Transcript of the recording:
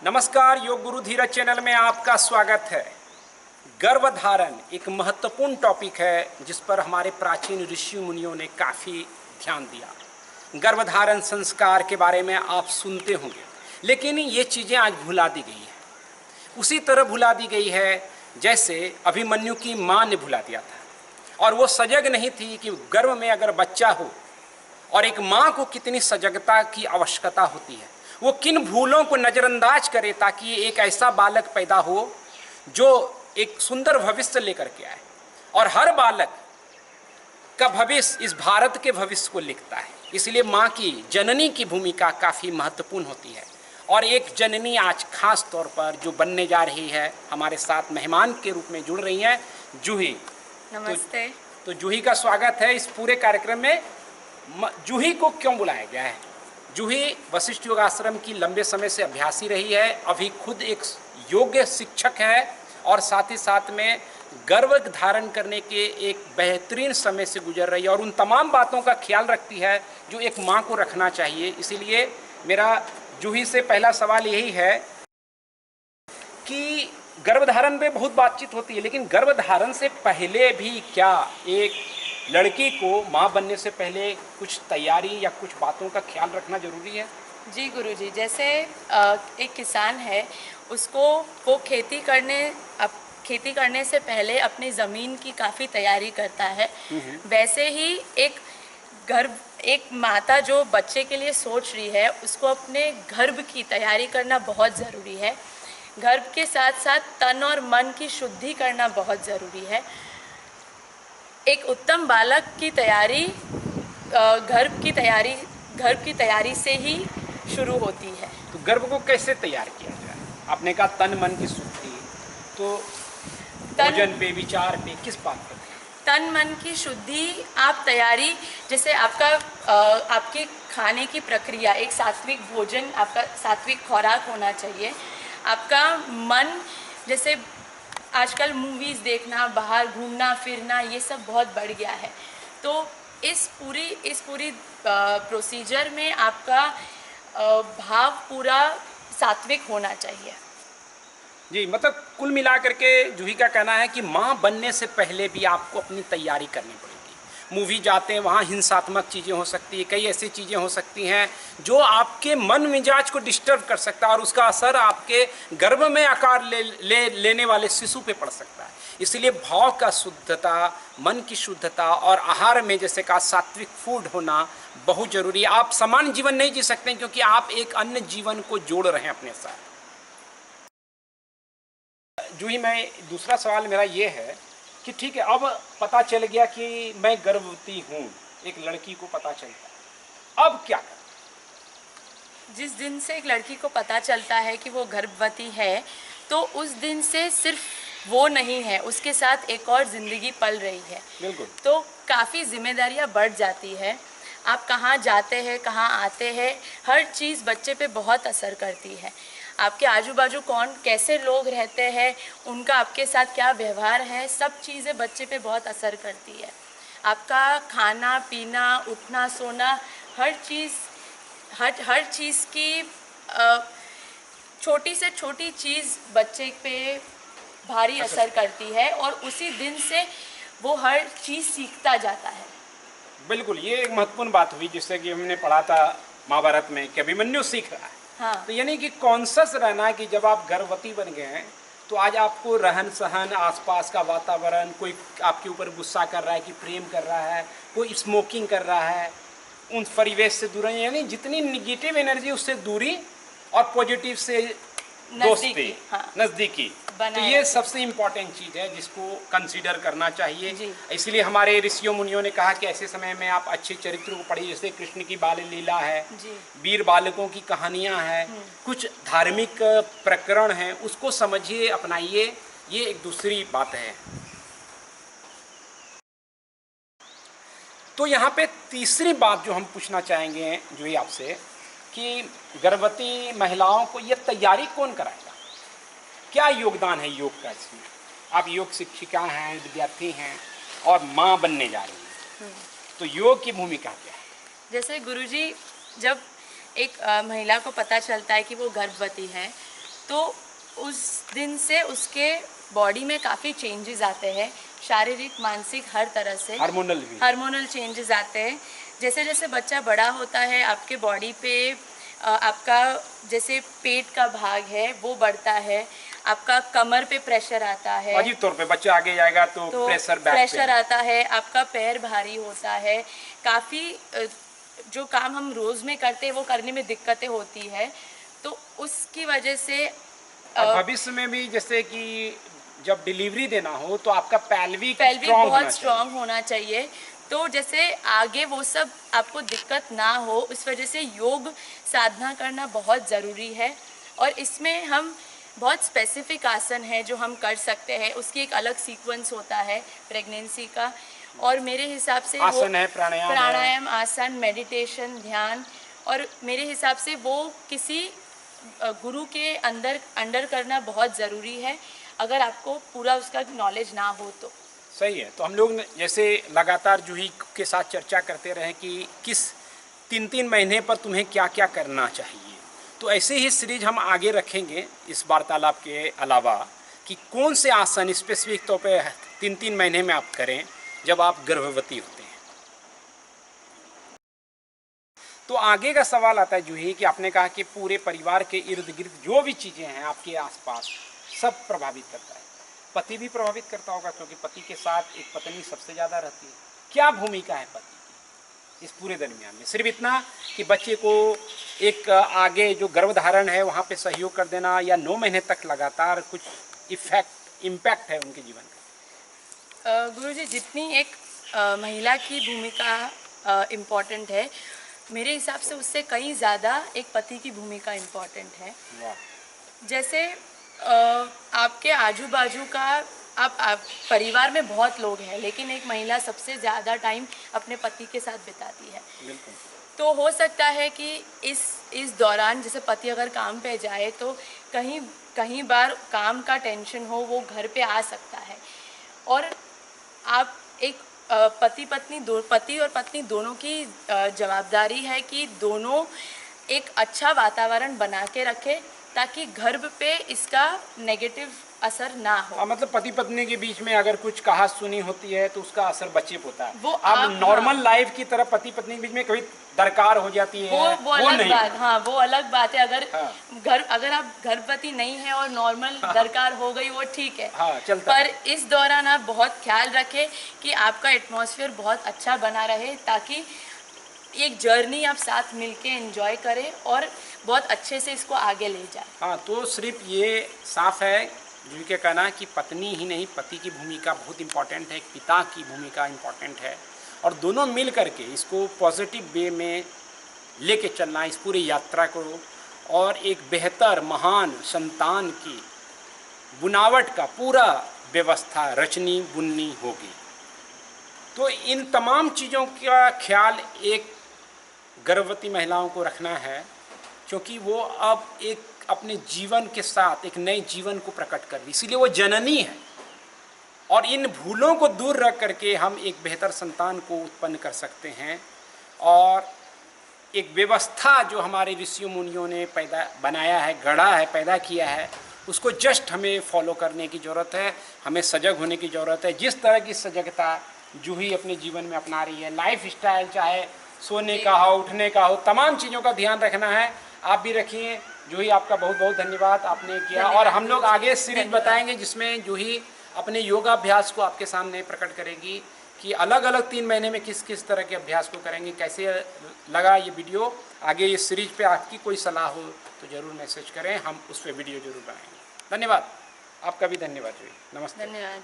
नमस्कार, योग गुरु धीरज चैनल में आपका स्वागत है। गर्भधारण एक महत्वपूर्ण टॉपिक है जिस पर हमारे प्राचीन ऋषि मुनियों ने काफ़ी ध्यान दिया। गर्भधारण संस्कार के बारे में आप सुनते होंगे, लेकिन ये चीज़ें आज भुला दी गई है। उसी तरह भुला दी गई है जैसे अभिमन्यु की माँ ने भुला दिया था, और वो सजग नहीं थी कि गर्भ में अगर बच्चा हो और एक माँ को कितनी सजगता की आवश्यकता होती है, वो किन भूलों को नज़रअंदाज करे ताकि एक ऐसा बालक पैदा हो जो एक सुंदर भविष्य लेकर के आए। और हर बालक का भविष्य इस भारत के भविष्य को लिखता है, इसलिए माँ की, जननी की भूमिका काफ़ी महत्वपूर्ण होती है। और एक जननी आज खास तौर पर जो बनने जा रही है, हमारे साथ मेहमान के रूप में जुड़ रही हैं जूही। नमस्ते। तो जूही का स्वागत है इस पूरे कार्यक्रम में। जूही को क्यों बुलाया गया है? जूही वशिष्ठ योग आश्रम की लंबे समय से अभ्यासी रही है, अभी खुद एक योग्य शिक्षक है और साथ ही साथ में गर्भ धारण करने के एक बेहतरीन समय से गुजर रही है और उन तमाम बातों का ख्याल रखती है जो एक माँ को रखना चाहिए। इसीलिए मेरा जूही से पहला सवाल यही है कि गर्भधारण में बहुत बातचीत होती है, लेकिन गर्भधारण से पहले भी क्या एक लड़की को माँ बनने से पहले कुछ तैयारी या कुछ बातों का ख्याल रखना जरूरी है? जी गुरुजी, जैसे एक किसान है, उसको वो खेती करने से पहले अपनी ज़मीन की काफ़ी तैयारी करता है। वैसे ही एक माता जो बच्चे के लिए सोच रही है, उसको अपने गर्भ की तैयारी करना बहुत ज़रूरी है। गर्भ के साथ साथ तन और मन की शुद्धि करना बहुत ज़रूरी है। एक उत्तम बालक की तैयारी गर्भ की तैयारी से ही शुरू होती है। तो गर्भ को कैसे तैयार किया जाए? आपने कहा तन मन की शुद्धि, तो भोजन पे, विचार पे, किस बात पर? तन मन की शुद्धि आप तैयारी, जैसे आपके खाने की प्रक्रिया, एक सात्विक भोजन, आपका सात्विक खुराक होना चाहिए। आपका मन, जैसे आजकल मूवीज़ देखना, बाहर घूमना फिरना, ये सब बहुत बढ़ गया है। तो इस पूरी प्रोसीजर में आपका भाव पूरा सात्विक होना चाहिए। जी, मतलब कुल मिलाकर के जूही का कहना है कि माँ बनने से पहले भी आपको अपनी तैयारी करनी पड़ेगी। मूवी जाते हैं, वहाँ हिंसात्मक चीज़ें हो सकती है, कई ऐसी चीज़ें हो सकती हैं जो आपके मन मिजाज को डिस्टर्ब कर सकता है और उसका असर आपके गर्भ में आकार लेने वाले शिशु पे पड़ सकता है। इसलिए भाव का शुद्धता, मन की शुद्धता और आहार में जैसे कहा सात्विक फूड होना बहुत ज़रूरी है। आप समान जीवन नहीं जी सकते क्योंकि आप एक अन्य जीवन को जोड़ रहे हैं अपने साथ। जूही, मैं दूसरा सवाल मेरा ये है कि ठीक है, अब पता चल गया कि मैं गर्भवती हूँ, एक लड़की को पता चलता है, अब क्या करें? जिस दिन से एक लड़की को पता चलता है कि वो गर्भवती है, तो उस दिन से सिर्फ वो नहीं है, उसके साथ एक और ज़िंदगी पल रही है। बिल्कुल। तो काफ़ी जिम्मेदारियाँ बढ़ जाती है। आप कहाँ जाते हैं, कहाँ आते हैं, हर चीज़ बच्चे पे बहुत असर करती है। आपके आजू बाजू कौन कैसे लोग रहते हैं, उनका आपके साथ क्या व्यवहार है, सब चीज़ें बच्चे पे बहुत असर करती है। आपका खाना पीना, उठना सोना, हर चीज़ की छोटी से छोटी चीज़ बच्चे पे भारी असर करती है और उसी दिन से वो हर चीज़ सीखता जाता है। बिल्कुल, ये एक महत्वपूर्ण बात हुई जिससे कि हमने पढ़ा था महाभारत में कि अभिमन्यु सीख रहा है। हाँ। तो यानी कि कॉन्शस रहना कि जब आप गर्भवती बन गए हैं तो आज आपको रहन सहन, आसपास का वातावरण, कोई आपके ऊपर गुस्सा कर रहा है कि प्रेम कर रहा है, कोई स्मोकिंग कर रहा है, उन परिवेश से दूर, यानी जितनी निगेटिव एनर्जी उससे दूरी और पॉजिटिव से दोस्ती, नज़दीकी। तो ये सबसे इम्पोर्टेंट चीज़ है जिसको कंसीडर करना चाहिए। इसलिए हमारे ऋषियों मुनियों ने कहा कि ऐसे समय में आप अच्छे चरित्र को पढ़िए, जैसे कृष्ण की बाल लीला है, वीर बालकों की कहानियाँ हैं, कुछ धार्मिक प्रकरण हैं, उसको समझिए, अपनाइए। ये एक दूसरी बात है। तो यहाँ पे तीसरी बात जो हम पूछना चाहेंगे जो ही आपसे, कि गर्भवती महिलाओं को ये तैयारी कौन कराएगा? क्या योगदान है योग का इसमें? आप योग शिक्षिका हैं, विद्यार्थी हैं और माँ बनने जा रही हैं, तो योग की भूमिका क्या है? जैसे गुरुजी, जब एक महिला को पता चलता है कि वो गर्भवती है, तो उस दिन से उसके बॉडी में काफ़ी चेंजेस आते हैं, शारीरिक मानसिक हर तरह से हार्मोनल चेंजेस आते हैं। जैसे जैसे बच्चा बड़ा होता है आपके बॉडी पे आपका जैसे पेट का भाग है वो बढ़ता है, आपका कमर पे प्रेशर आता है, अजीब तौर पे बच्चा आगे जाएगा तो प्रेशर आता है, आपका पैर भारी होता है, काफ़ी जो काम हम रोज़ में करते हैं वो करने में दिक्कतें होती है। तो उसकी वजह से भविष्य में भी जैसे कि जब डिलीवरी देना हो तो आपका पेल्विक बहुत स्ट्रांग होना चाहिए। तो जैसे आगे वो सब आपको दिक्कत ना हो, इस वजह से योग साधना करना बहुत ज़रूरी है। और इसमें हम बहुत स्पेसिफिक आसन है जो हम कर सकते हैं, उसकी एक अलग सीक्वेंस होता है प्रेगनेंसी का। और मेरे हिसाब से आसन है, प्राणायाम आसन, मेडिटेशन, ध्यान, और मेरे हिसाब से वो किसी गुरु के अंडर करना बहुत ज़रूरी है, अगर आपको पूरा उसका नॉलेज ना हो तो। सही है। तो हम लोग जैसे लगातार जूही के साथ चर्चा करते रहे कि किस 3-3 महीने पर तुम्हें क्या क्या करना चाहिए, तो ऐसे ही सीरीज हम आगे रखेंगे इस वार्तालाप के अलावा कि कौन से आसन स्पेसिफिक तौर पे 3-3 महीने में आप करें जब आप गर्भवती होते हैं। तो आगे का सवाल आता है जूही कि आपने कहा कि पूरे परिवार के इर्द गिर्द जो भी चीज़ें हैं आपके आसपास सब प्रभावित करता है, पति भी प्रभावित करता होगा क्योंकि पति के साथ एक पत्नी सबसे ज़्यादा रहती है। क्या भूमिका है पति की इस पूरे दरमियान में? सिर्फ इतना कि बच्चे को एक आगे जो गर्भधारण है वहाँ पे सहयोग कर देना, या 9 महीने तक लगातार कुछ इम्पैक्ट है उनके जीवन का? गुरुजी, जितनी एक महिला की भूमिका इम्पोर्टेंट है, मेरे हिसाब से उससे कहीं ज़्यादा एक पति की भूमिका इम्पोर्टेंट है। जैसे आपके आजू बाजू का आप परिवार में बहुत लोग हैं, लेकिन एक महिला सबसे ज़्यादा टाइम अपने पति के साथ बिताती है। बिल्कुल। तो हो सकता है कि इस दौरान जैसे पति अगर काम पे जाए तो कहीं बार काम का टेंशन हो, वो घर पे आ सकता है। और आप एक पति और पत्नी दोनों की जवाबदारी है कि दोनों एक अच्छा वातावरण बना के रखें ताकि गर्भ पे इसका नेगेटिव असर ना हो। मतलब पति पत्नी के बीच में अगर कुछ कहा सुनी होती है तो उसका असर बच्चे पे होता है। वो अब नॉर्मल लाइफ की तरह पति पत्नी के बीच में कभी दरकार हो जाती है, वो अलग बात। हाँ, वो अलग बात है। अगर आप गर्भवती नहीं है और नॉर्मल दरकार हो गई, वो ठीक है। चलता पर इस दौरान आप बहुत ख्याल रखें कि आपका एटमॉस्फेयर बहुत अच्छा बना रहे, ताकि एक जर्नी आप साथ मिलके एंजॉय करें और बहुत अच्छे से इसको आगे ले जाए। हाँ, तो सिर्फ ये साफ है जो के कहना कि पत्नी ही नहीं, पति की भूमिका बहुत इम्पॉर्टेंट है, पिता की भूमिका इम्पॉर्टेंट है, और दोनों मिल करके इसको पॉजिटिव वे में लेके चलना इस पूरी यात्रा को, और एक बेहतर महान संतान की बुनावट का पूरा व्यवस्था रचनी बुननी होगी। तो इन तमाम चीज़ों का ख्याल एक गर्भवती महिलाओं को रखना है, क्योंकि वो अब एक अपने जीवन के साथ एक नए जीवन को प्रकट कर रही, इसीलिए वो जननी है। और इन भूलों को दूर रख करके हम एक बेहतर संतान को उत्पन्न कर सकते हैं, और एक व्यवस्था जो हमारे ऋषियों मुनियों ने बनाया है, गढ़ा है, पैदा किया है, उसको जस्ट हमें फॉलो करने की ज़रूरत है, हमें सजग होने की ज़रूरत है। जिस तरह की सजगता जूही अपने जीवन में अपना रही है, लाइफ स्टाइल चाहे सोने का हो, उठने का हो, तमाम चीज़ों का ध्यान रखना है, आप भी रखिए। जूही, आपका बहुत बहुत धन्यवाद, आपने किया। और हम लोग आगे सीरीज बताएंगे जिसमें जूही अपने योगाभ्यास को आपके सामने प्रकट करेगी कि अलग अलग 3 महीने में किस किस तरह के अभ्यास को करेंगे। कैसे लगा ये वीडियो? आगे इस सीरीज पे आपकी कोई सलाह हो तो ज़रूर मैसेज करें, हम उस पर वीडियो ज़रूर बनाएंगे। धन्यवाद, आपका भी धन्यवाद जूही। नमस्ते। धन्यवाद।